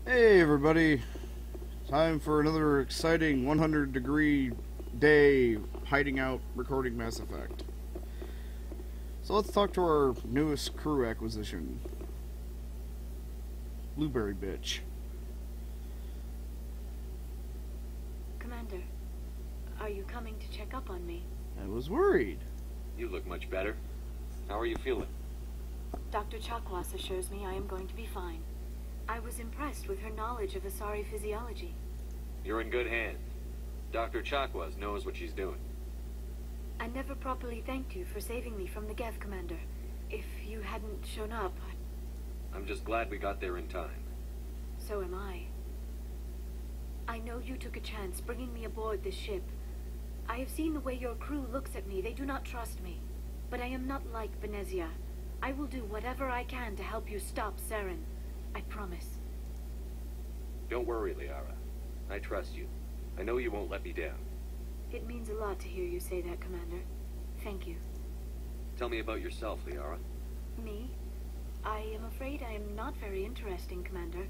Hey everybody, time for another exciting 100-degree day hiding out recording Mass Effect. So let's talk to our newest crew acquisition, Blueberry Bitch. Commander, are you coming to check up on me? I was worried. You look much better. How are you feeling? Dr. Chakwas assures me I am going to be fine. I was impressed with her knowledge of Asari physiology. You're in good hands. Dr. Chakwas knows what she's doing. I never properly thanked you for saving me from the Geth, Commander. If you hadn't shown up, I'm just glad we got there in time. so am I. I know you took a chance bringing me aboard this ship. I have seen the way your crew looks at me. They do not trust me. But I am not like Benezia. I will do whatever I can to help you stop Saren. I promise. Don't worry, Liara. I trust you. I know you won't let me down. It means a lot to hear you say that, Commander. Thank you. Tell me about yourself, Liara. Me? I am afraid I am not very interesting, Commander.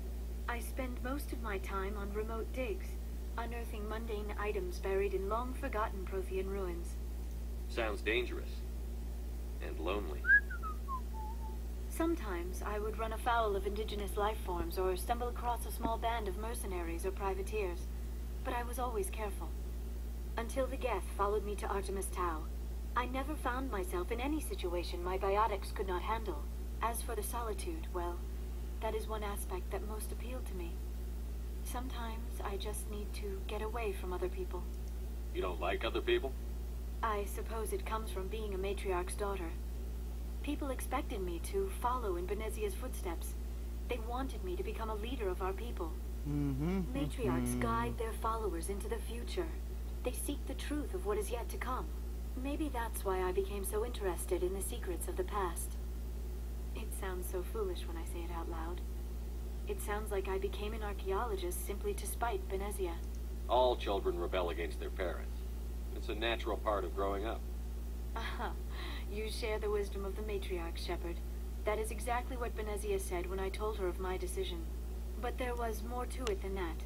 I spend most of my time on remote digs, unearthing mundane items buried in long-forgotten Prothean ruins. Sounds dangerous. And lonely. Sometimes I would run afoul of indigenous life forms or stumble across a small band of mercenaries or privateers, but I was always careful. Until the Geth followed me to Artemis Tau, I never found myself in any situation my biotics could not handle. As for the solitude, well, that is one aspect that most appealed to me. Sometimes I just need to get away from other people. You don't like other people? I suppose it comes from being a matriarch's daughter. People expected me to follow in Benezia's footsteps. They wanted me to become a leader of our people. Matriarchs guide their followers into the future. They seek the truth of what is yet to come. Maybe that's why I became so interested in the secrets of the past. It sounds so foolish when I say it out loud. It sounds like I became an archaeologist simply to spite Benezia. All children rebel against their parents. It's a natural part of growing up. Aha. You share the wisdom of the matriarch, Shepard. That is exactly what Benezia said when I told her of my decision. But there was more to it than that.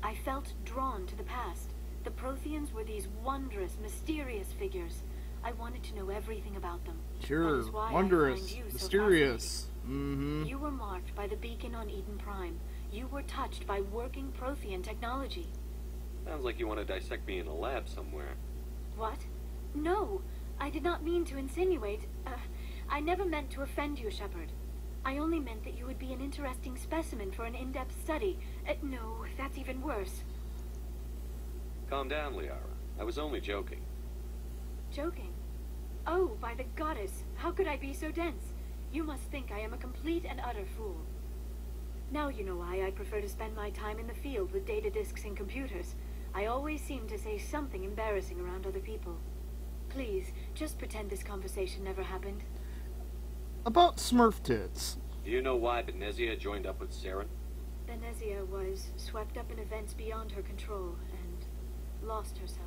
I felt drawn to the past. The Protheans were these wondrous, mysterious figures. I wanted to know everything about them. Sure, That is why I wondrous, find you so mysterious. fascinating. You were marked by the beacon on Eden Prime. You were touched by working Prothean technology. Sounds like you want to dissect me in a lab somewhere. What? No, I did not mean to insinuate. I never meant to offend you, Shepard. I only meant that you would be an interesting specimen for an in-depth study. No, that's even worse. Calm down, Liara. I was only joking. Joking? Oh, by the goddess, how could I be so dense? You must think I am a complete and utter fool. Now you know why I prefer to spend my time in the field with data disks and computers. I always seem to say something embarrassing around other people. Please, just pretend this conversation never happened. About Smurf tits. Do you know why Benezia joined up with Saren? Benezia was swept up in events beyond her control and lost herself.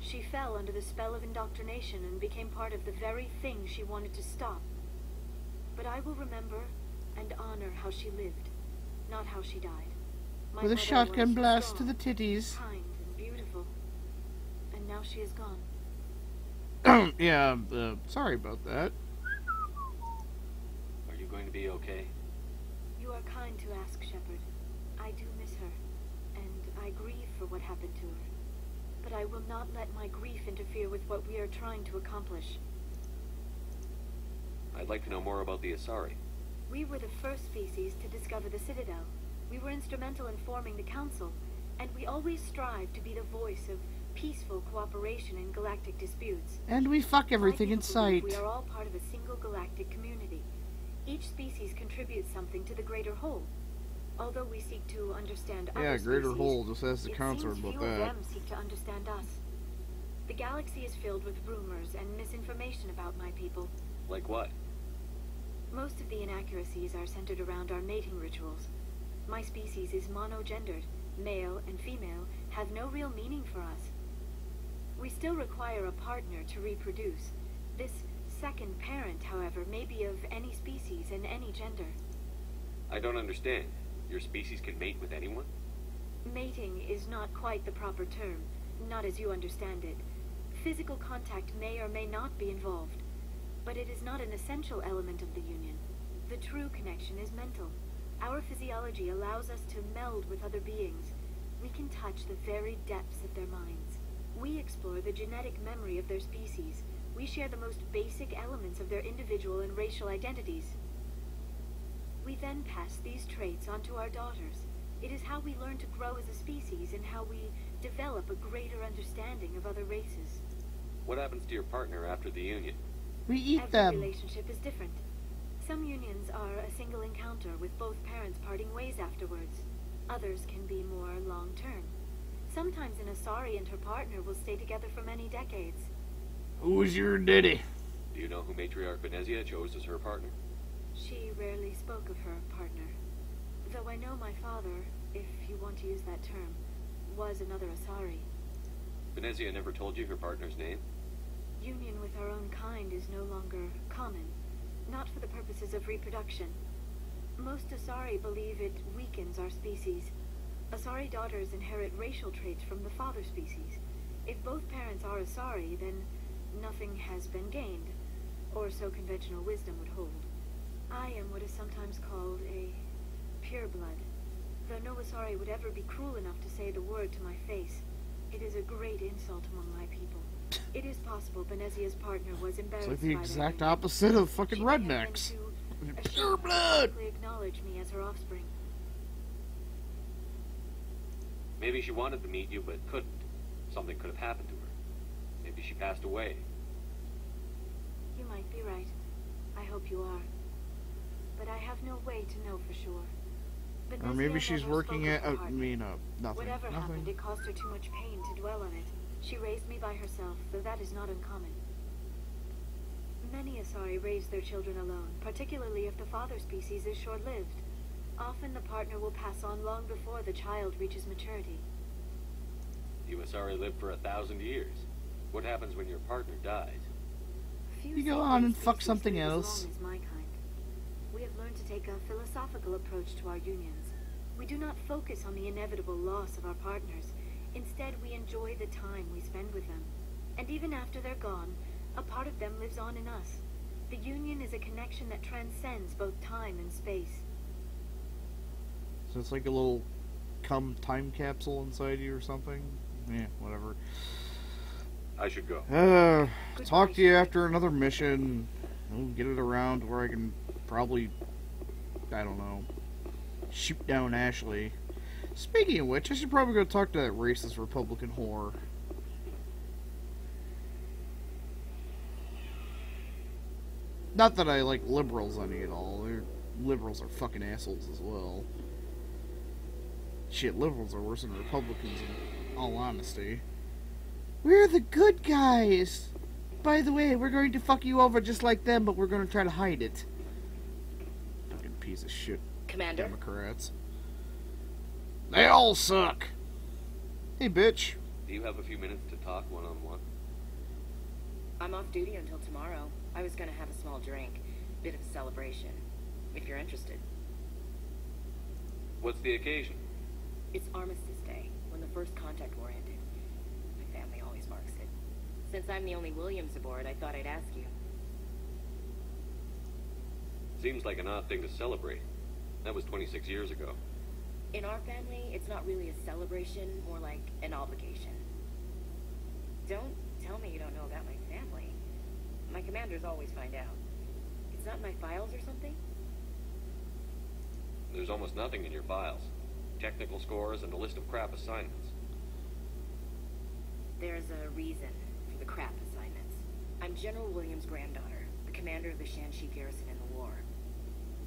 She fell under the spell of indoctrination and became part of the very thing she wanted to stop. But I will remember and honor how she lived, not how she died. My With a mother shotgun was blast to strong, the titties. kind and beautiful. And now she is gone. Yeah, sorry about that. Are you going to be okay? You are kind to ask, Shepard. I do miss her, and I grieve for what happened to her. But I will not let my grief interfere with what we are trying to accomplish. I'd like to know more about the Asari. We were the first species to discover the Citadel. We were instrumental in forming the Council, and we always strived to be the voice of peaceful cooperation in galactic disputes. And we fuck everything My in people sight. believe we are all part of a single galactic community. Each species contributes something to the greater whole. Although we seek to understand Yeah, other Greater species, Whole just has the it concert seems about few of that. them seek to understand us. The galaxy is filled with rumors and misinformation about my people. Like what? Most of the inaccuracies are centered around our mating rituals. My species is monogendered. Male and female have no real meaning for us. We still require a partner to reproduce. This second parent, however, may be of any species and any gender. I don't understand. Your species can mate with anyone? Mating is not quite the proper term, not as you understand it. Physical contact may or may not be involved, but it is not an essential element of the union. The true connection is mental. Our physiology allows us to meld with other beings. We can touch the very depths of their minds. We explore the genetic memory of their species. We share the most basic elements of their individual and racial identities. We then pass these traits on to our daughters. It is how we learn to grow as a species and how we develop a greater understanding of other races. What happens to your partner after the union? We eat Every them. relationship is different. Some unions are a single encounter with both parents parting ways afterwards. Others can be more long-term. Sometimes an Asari and her partner will stay together for many decades. Who's your daddy? Do you know who Matriarch Benezia chose as her partner? She rarely spoke of her partner. Though I know my father, if you want to use that term, was another Asari. Benezia never told you her partner's name? Union with our own kind is no longer common, not for the purposes of reproduction. Most Asari believe it weakens our species. Asari daughters inherit racial traits from the father species. If both parents are Asari, then nothing has been gained, or so conventional wisdom would hold. I am what is sometimes called a pureblood. Though no Asari would ever be cruel enough to say the word to my face, it is a great insult among my people. It is possible Benezia's partner was embarrassed It's like the by exact their opposite of fucking She may have been rednecks. too Pure ashamed to blood! publicly acknowledge me as her offspring. Maybe she wanted to meet you, but couldn't. Something could have happened to her. Maybe she passed away. You might be right. I hope you are. But I have no way to know for sure. Or Benezia maybe she's never working spoke at. of her partner. Nothing. Whatever happened, Nothing. it caused her too much pain to dwell on it. She raised me by herself, though that is not uncommon. Many Asari raise their children alone, particularly if the father species is short-lived. Often the partner will pass on long before the child reaches maturity. You Asari lived for 1,000 years. What happens when your partner dies? Few You go sacred on and fuck species something live else. As long as my kind. We have learned to take a philosophical approach to our unions. We do not focus on the inevitable loss of our partners. Instead, we enjoy the time we spend with them. And even after they're gone, a part of them lives on in us. The union is a connection that transcends both time and space. So it's like a little time capsule inside you or something? Yeah, whatever. I should go. Talk to you after another mission. We'll get it around where I can probably, I don't know, shoot down Ashley. Speaking of which, I should probably go talk to that racist Republican whore. Not that I like liberals any at all. Liberals are fucking assholes as well. Shit, liberals are worse than Republicans in all honesty. We're the good guys! By the way, we're going to fuck you over just like them, but we're going to try to hide it. Fucking piece of shit. Commander? Democrats. They all suck! Hey, bitch. Do you have a few minutes to talk one-on-one? I'm off duty until tomorrow. I was gonna have a small drink. Bit of a celebration. If you're interested. What's the occasion? It's Armistice Day, when the first contact war ended. My family always marks it. Since I'm the only Williams aboard, I thought I'd ask you. Seems like an odd thing to celebrate. That was 26 years ago. In our family, it's not really a celebration, more like an obligation. Don't tell me you don't know about my family. My commanders always find out. It's not in my files or something? There's almost nothing in your files. Technical scores and a list of crap assignments. There's a reason for the crap assignments. I'm General Williams' granddaughter, the commander of the Shanxi garrison in the war.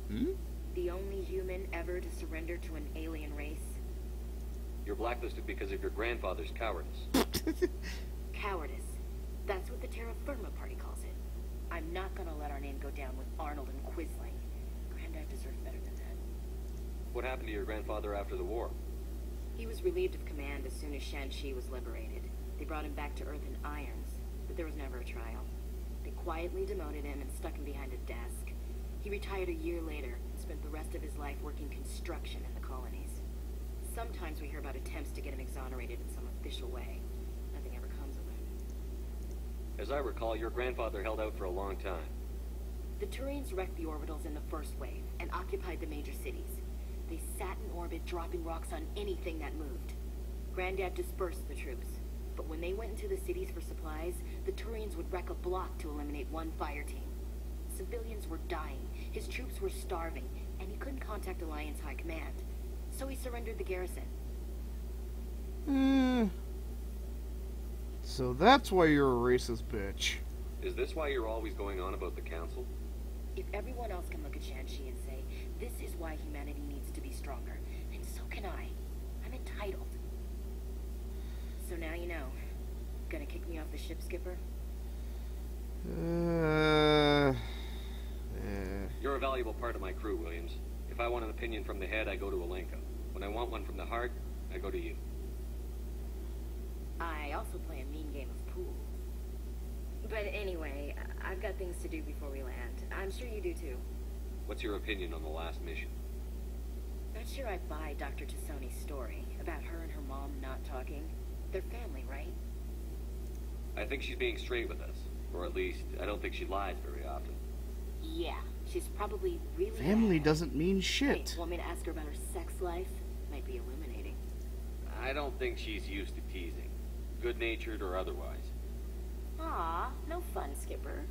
Hmm? The only human ever to surrender to an alien race. You're blacklisted because of your grandfather's cowardice. Cowardice. That's what the Terra Firma Party calls it. I'm not gonna let our name go down with Arnold and Quisling. Granddad deserves better than that. What happened to your grandfather after the war? He was relieved of command as soon as Shanxi was liberated. They brought him back to Earth in irons, but there was never a trial. They quietly demoted him and stuck him behind a desk. He retired a year later and spent the rest of his life working construction in the colonies. Sometimes we hear about attempts to get him exonerated in some official way. Nothing ever comes of it. As I recall, your grandfather held out for a long time. The Turians wrecked the orbitals in the first wave and occupied the major cities. They sat in orbit, dropping rocks on anything that moved. Granddad dispersed the troops, but when they went into the cities for supplies, the Turians would wreck a block to eliminate one fire team. Civilians were dying, his troops were starving, and he couldn't contact Alliance High Command. So he surrendered the garrison. So that's why you're a racist bitch. Is this why you're always going on about the council? If everyone else can look at Shanxi and say, this is why humanity needs to be stronger, then so can I. I'm entitled. So now you know. Gonna kick me off the ship, Skipper? You're a valuable part of my crew, Williams. If I want an opinion from the head, I go to Alenko. When I want one from the heart, I go to you. I also play a mean game of pool. But anyway, I've got things to do before we land. I'm sure you do too. What's your opinion on the last mission? Not sure I buy Dr. Tassoni's story about her and her mom not talking. They're family, right? I think she's being straight with us. Or at least, I don't think she lies very often. Yeah, she's probably really Family bad. doesn't mean shit. Hey, want me to ask her about her sex life? Might be illuminating. I don't think she's used to teasing. Good-natured or otherwise. Aw, no fun, Skipper.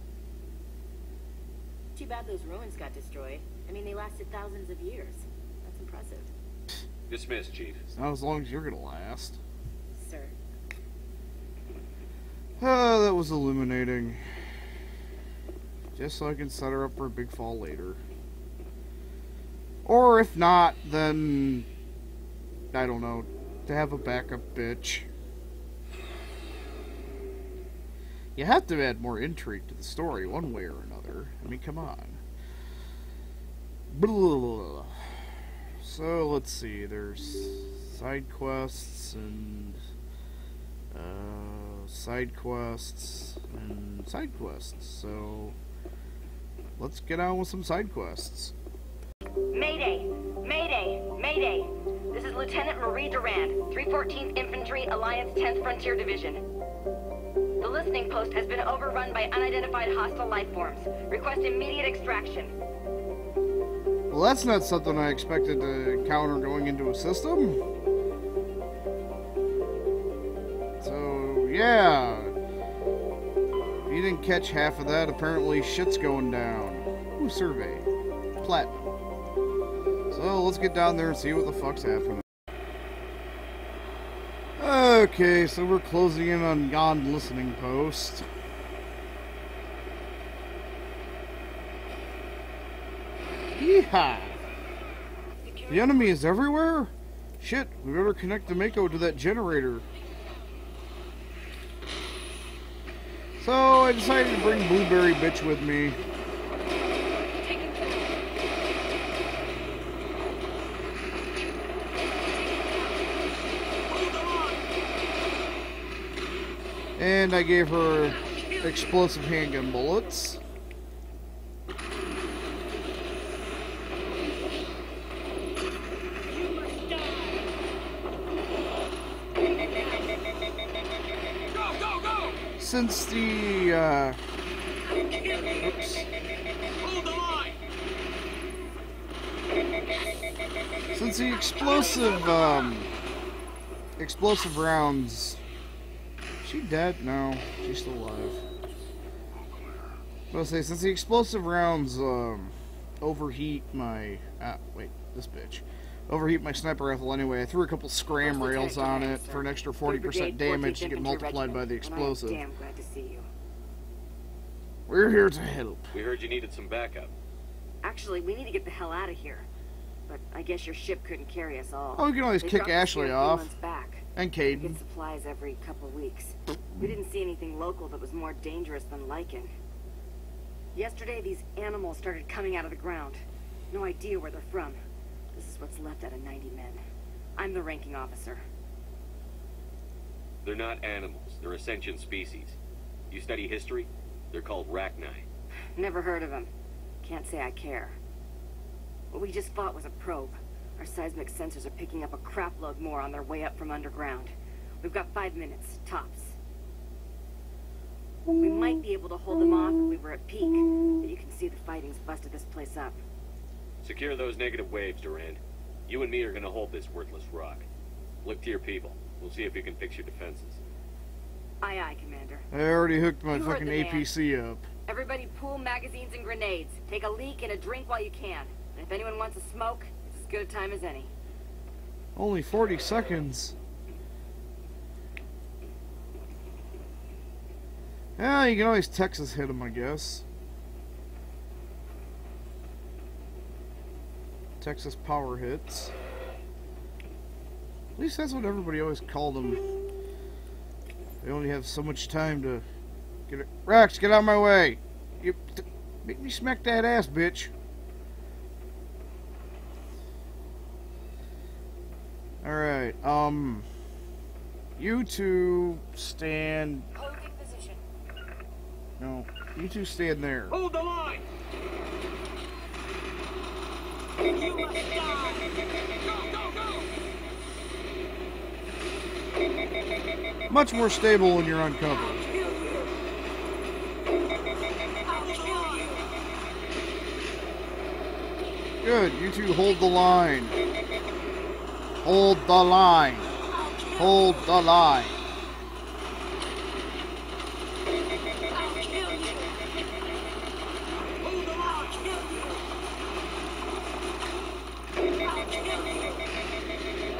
Too bad those ruins got destroyed. I mean, they lasted thousands of years. That's impressive. Dismissed, Chief. Not as long as you're gonna last. Sir. Oh, that was illuminating. Just so I can set her up for a big fall later. Or if not, then... I don't know. To have a backup bitch. You have to add more intrigue to the story, one way or another. I mean, come on. Blah. So, let's see. There's side quests and... side quests and side quests. So, let's get on with some side quests. Mayday! Mayday! Mayday! This is Lieutenant Marie Durand, 314th Infantry, Alliance 10th Frontier Division. The listening post has been overrun by unidentified hostile life forms. Request immediate extraction. Well, that's not something I expected to encounter going into a system. So, yeah. If you didn't catch half of that, apparently shit's going down. Ooh, survey. Platinum. So, let's get down there and see what the fuck's happening. Okay, so we're closing in on yon listening post. Yeehaw! The enemy is everywhere? Shit, we better connect the Mako to that generator. So, I decided to bring Blueberry Bitch with me. And I gave her explosive handgun bullets. Since the, oops. Since the explosive rounds... Is she dead? No, she's still alive. I'll say, since the explosive rounds, overheat my... wait, this bitch. Overheat my sniper rifle anyway. I threw a couple scram rails on it for an extra 40% damage to get multiplied by the explosive. Damn glad to see you. We're here to help. We heard you needed some backup. Actually, we need to get the hell out of here. But I guess your ship couldn't carry us all. Oh, we can always They kick dropped us Ashley here a few off. months back. And We Caden. get supplies every couple weeks. We didn't see anything local that was more dangerous than Lycan. Yesterday, these animals started coming out of the ground. No idea where they're from. This is what's left out of 90 men. I'm the ranking officer. They're not animals. They're a sentient species. You study history? They're called Rachni. Never heard of them. can't say I care. What we just fought was a probe. Our seismic sensors are picking up a crapload more on their way up from underground. We've got 5 minutes, tops. We might be able to hold them off if we were at peak, but you can see the fighting's busted this place up. Secure those negative waves, Durand. You and me are gonna hold this worthless rock. Look to your people. We'll see if we can fix your defenses. Aye, aye, Commander. I already hooked my You heard fucking the man. APC up. Everybody pool magazines and grenades. Take a leak and a drink while you can. And if anyone wants a smoke, it's as good a time as any. Only 40 seconds. Yeah, you can always Texas hit him, I guess. Texas power hits. At least that's what everybody always called them. They only have so much time to get it. Rex, get out of my way! You make me smack that ass, bitch. Alright, you two stand. Holding position. No, you two stand there. Hold the line! You must die. Go, go, go. Much more stable when you're uncovered. Good, you two hold the line. Hold the line. Hold the line.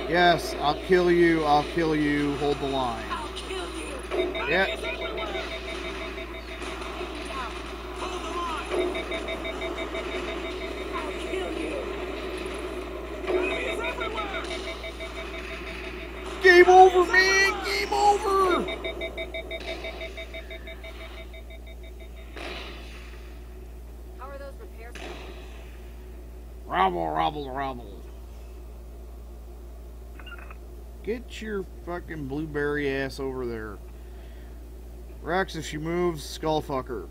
Yes, I'll kill you. I'll kill you. Hold the line. Yeah. Game over, man! Game over! How are those repairs? Robble, robble, robble. Get your fucking blueberry ass over there. Rex, if she moves, skull fucker.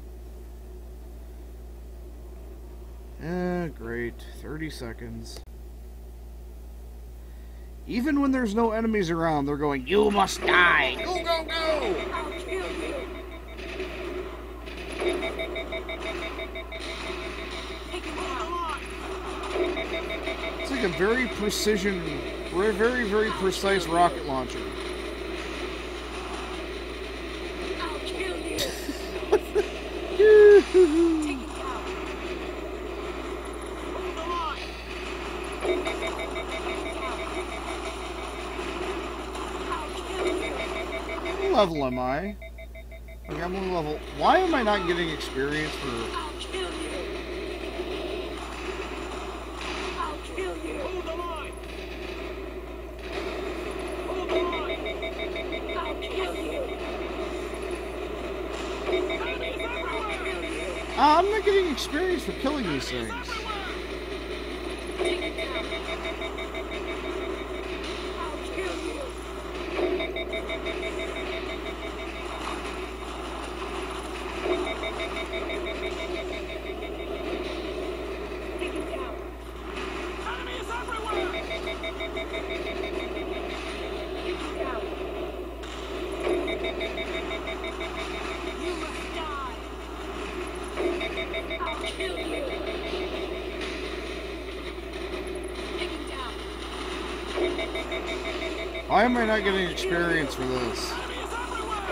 Great. 30 seconds. Even when there's no enemies around, they're going, you must die! Go, go, go! It's like a very precision, very, very precise rocket launcher. I'll kill you. Take it down. What level am I? Okay, I'm on level. Why am I not getting experience for? I'll kill you. I'll kill you. Hold the line. Hold the line. I'll kill you. I'm not getting experience for killing these things. Take it down. I'll kill you. Take it down. Enemies everywhere. Take it down. You must die. I'll kill you. Take it down. Why am I not getting experience for this? Enemies everywhere.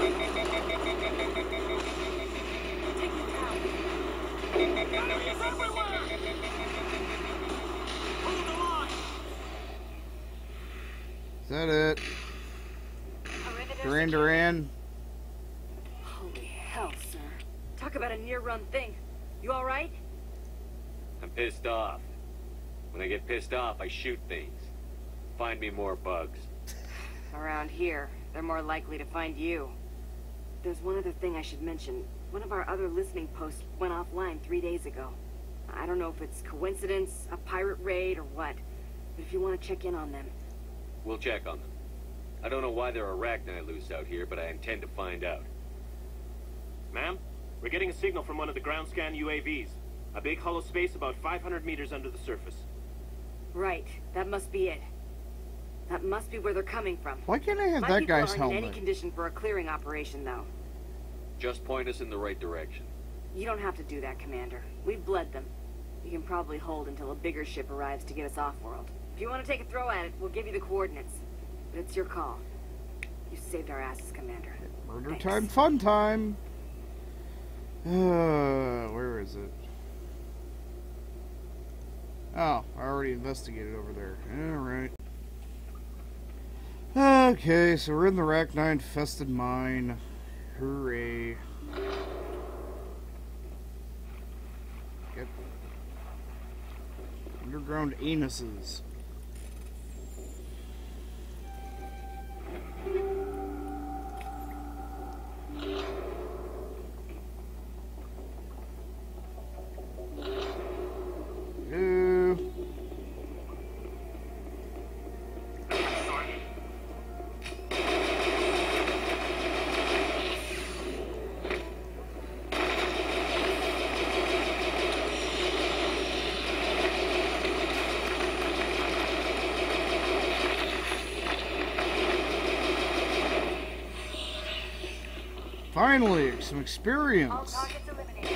Take it down. Enemies everywhere. Hold the line. Is that it? Duran Duran? Holy hell, sir. Talk about a near-run thing. You alright? I'm pissed off. When I get pissed off, I shoot things. Find me more bugs. Around here, they're more likely to find you. There's one other thing I should mention. One of our other listening posts went offline 3 days ago. I don't know if it's coincidence, a pirate raid, or what. But if you want to check in on them. We'll check on them. I don't know why there are arachni loose out here, but I intend to find out. Ma'am, we're getting a signal from one of the ground scan UAVs. A big hollow space about 500 meters under the surface. Right. That must be it. That must be where they're coming from. Why can't I have My that people guy's aren't helmet? in any condition for a clearing operation, though. Just point us in the right direction. You don't have to do that, Commander. We've bled them. We can probably hold until a bigger ship arrives to get us off-world. If you want to take a throw at it, we'll give you the coordinates. But it's your call. You saved our asses, Commander. Murder Thanks. time, fun time. Where is it? Oh, I already investigated over there. Alright. Okay, so we're in the Rachni infested mine. Hooray. Yep. Underground anuses. Hello. Finally, some All experience. targets eliminated.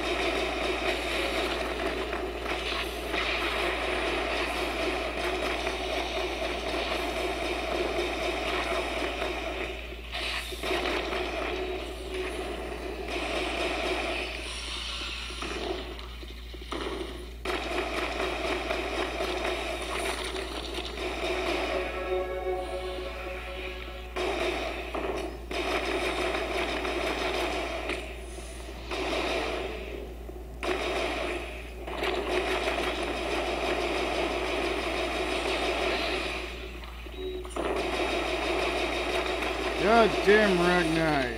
God damn Rachni.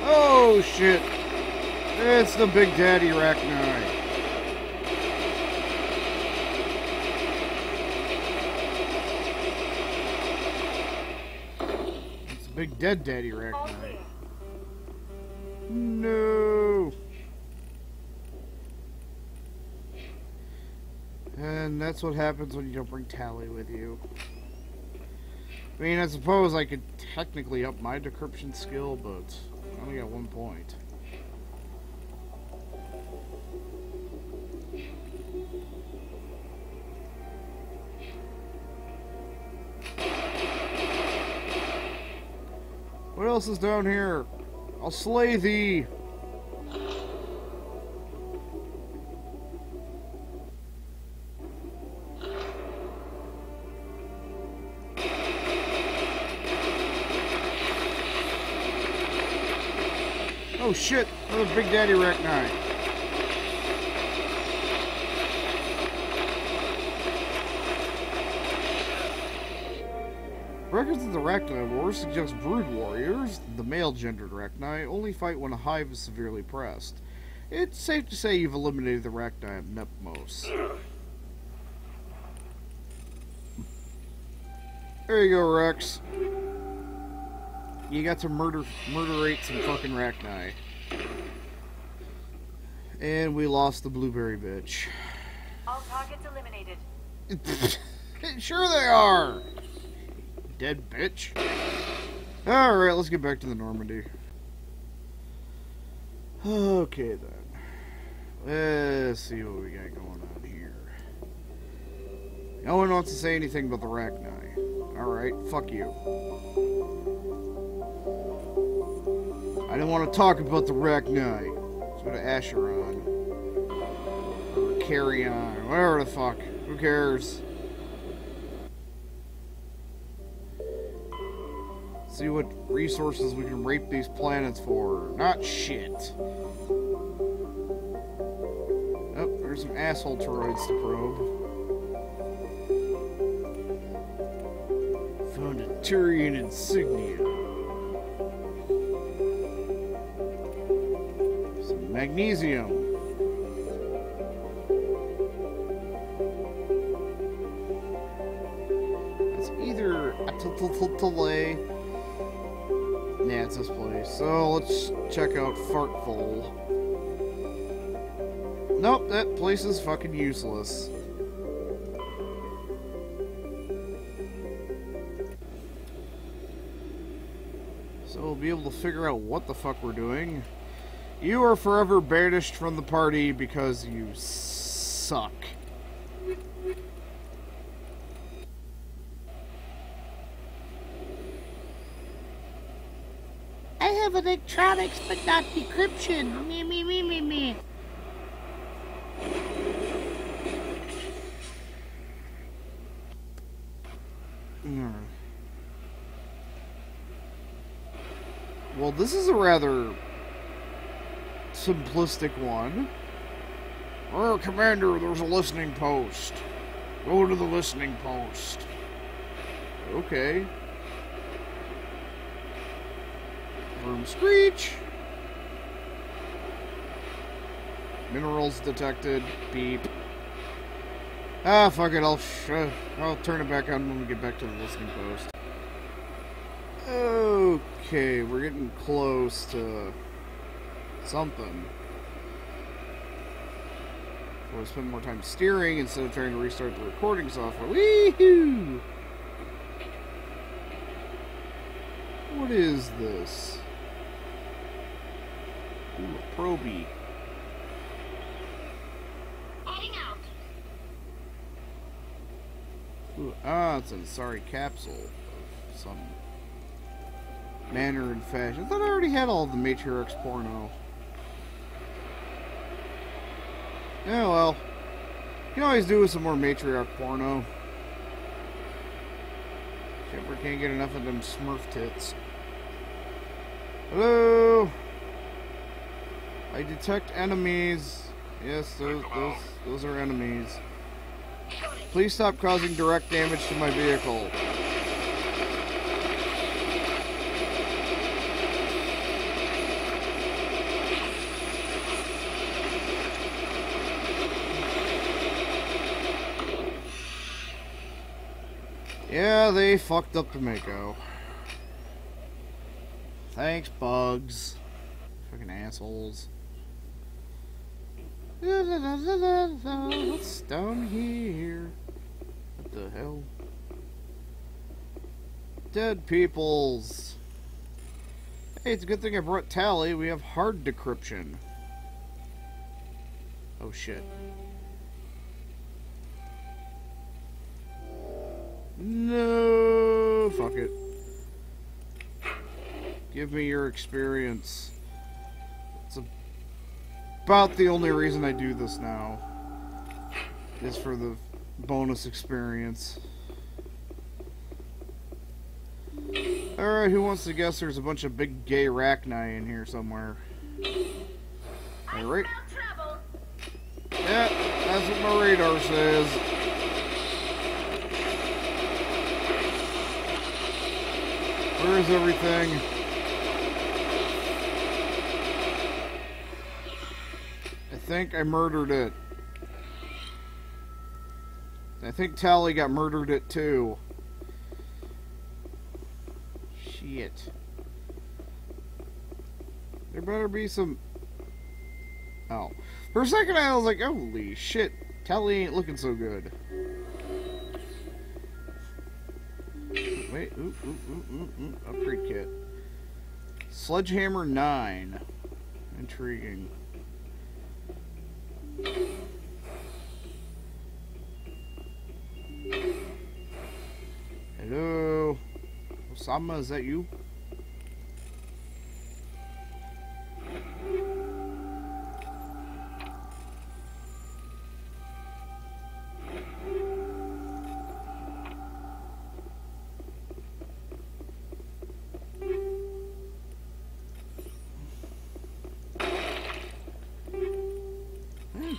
Oh shit. It's the Big Daddy Rachni. It's the Big Dead Daddy All Rachni. clear. No. And that's what happens when you don't bring Tally with you. I mean, I suppose I could technically up my decryption skill, but I only got 1 point. What else is down here? I'll slay thee. Oh shit, another Big Daddy Rachni. Records of the Rachni War suggest brood warriors, the male-gendered Rachni, only fight when a hive is severely pressed. It's safe to say you've eliminated the Rachni at Nepmos. There you go, Rex. You got to murderate some fucking Rachni. And we lost the blueberry bitch. All targets eliminated. Sure they are! Dead bitch. Alright, let's get back to the Normandy. Okay then. Let's see what we got going on here. No one wants to say anything about the Rachni. Alright, fuck you. I don't want to talk about the Rachni. Let's go to Acheron. Or Carrion. Whatever the fuck. Who cares? See what resources we can rape these planets for. Not shit. Oh, there's some asshole toroids to probe. Found a Turian insignia. Magnesium. It's either Atlatale. Yeah, it's this place. So let's check out Fartful. Nope, that place is fucking useless. So we'll be able to figure out what the fuck we're doing. You are forever banished from the party because you suck. I have electronics, but not decryption. Me. Well, this is a rather simplistic one. Oh, Commander, there's a listening post. Go to the listening post. Okay. Room screech. Minerals detected. Beep. Ah, fuck it. I'll turn it back on when we get back to the listening post. Okay, we're getting close to something. We'll spend more time steering instead of trying to restart the recording software. Wee-hoo! What is this? Ooh, a Proby. Heading out. Ooh, it's an Ansari capsule of some manner and fashion. I thought I already had all of the Matriarchs porno. Yeah, well, you can always do with some more Matriarch porno. Shepard can't get enough of them Smurf tits. Hello? I detect enemies. Yes, those are enemies. Please stop causing direct damage to my vehicle. Yeah, they fucked up the Mako. Thanks, bugs. Fucking assholes. What's down here? What the hell? Dead peoples. Hey, it's a good thing I brought Tali. We have hard decryption. Oh shit. No, fuck it. Give me your experience. It's about the only reason I do this now. Is for the bonus experience. Alright, who wants to guess there's a bunch of big gay Rachni in here somewhere? Alright. Yeah, that's what my radar says. Where is everything? I think I murdered it. I think Tali got murdered it too. Shit. There better be some... Oh. For a second I was like, holy shit. Tali ain't looking so good. Wait, upgrade kit. Sledgehammer 9. Intriguing. Hello? Osama, is that you?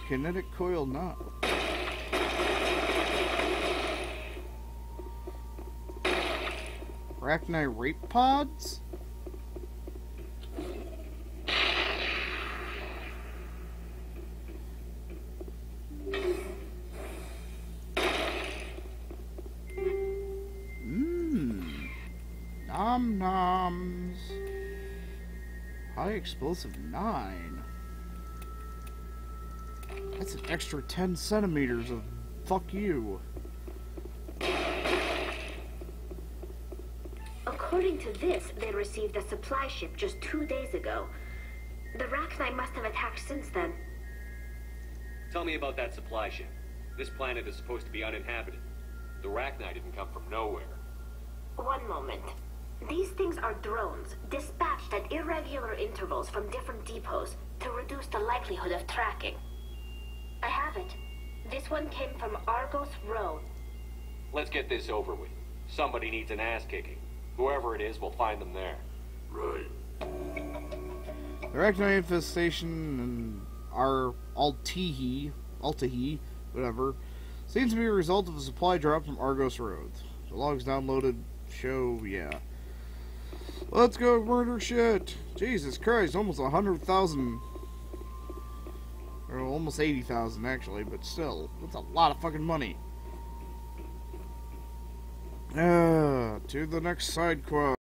Kinetic coil knot. Rachni rape pods? High explosive 9. That's an extra 10 centimeters of fuck you. According to this, they received a supply ship just 2 days ago. The Rachni must have attacked since then. Tell me about that supply ship. This planet is supposed to be uninhabited. The Rachni didn't come from nowhere. One moment. These things are drones, dispatched at irregular intervals from different depots to reduce the likelihood of tracking. I have it. This one came from Argos Road. Let's get this over with. Somebody needs an ass kicking. Whoever it is, we'll find them there. Right. The Arachnoid infestation and our Altahi, whatever, seems to be a result of a supply drop from Argos Road. The logs downloaded show, yeah. Let's go murder shit! Jesus Christ, almost 100,000. Or almost 80,000 actually, but still, that's a lot of fucking money. To the next side quest.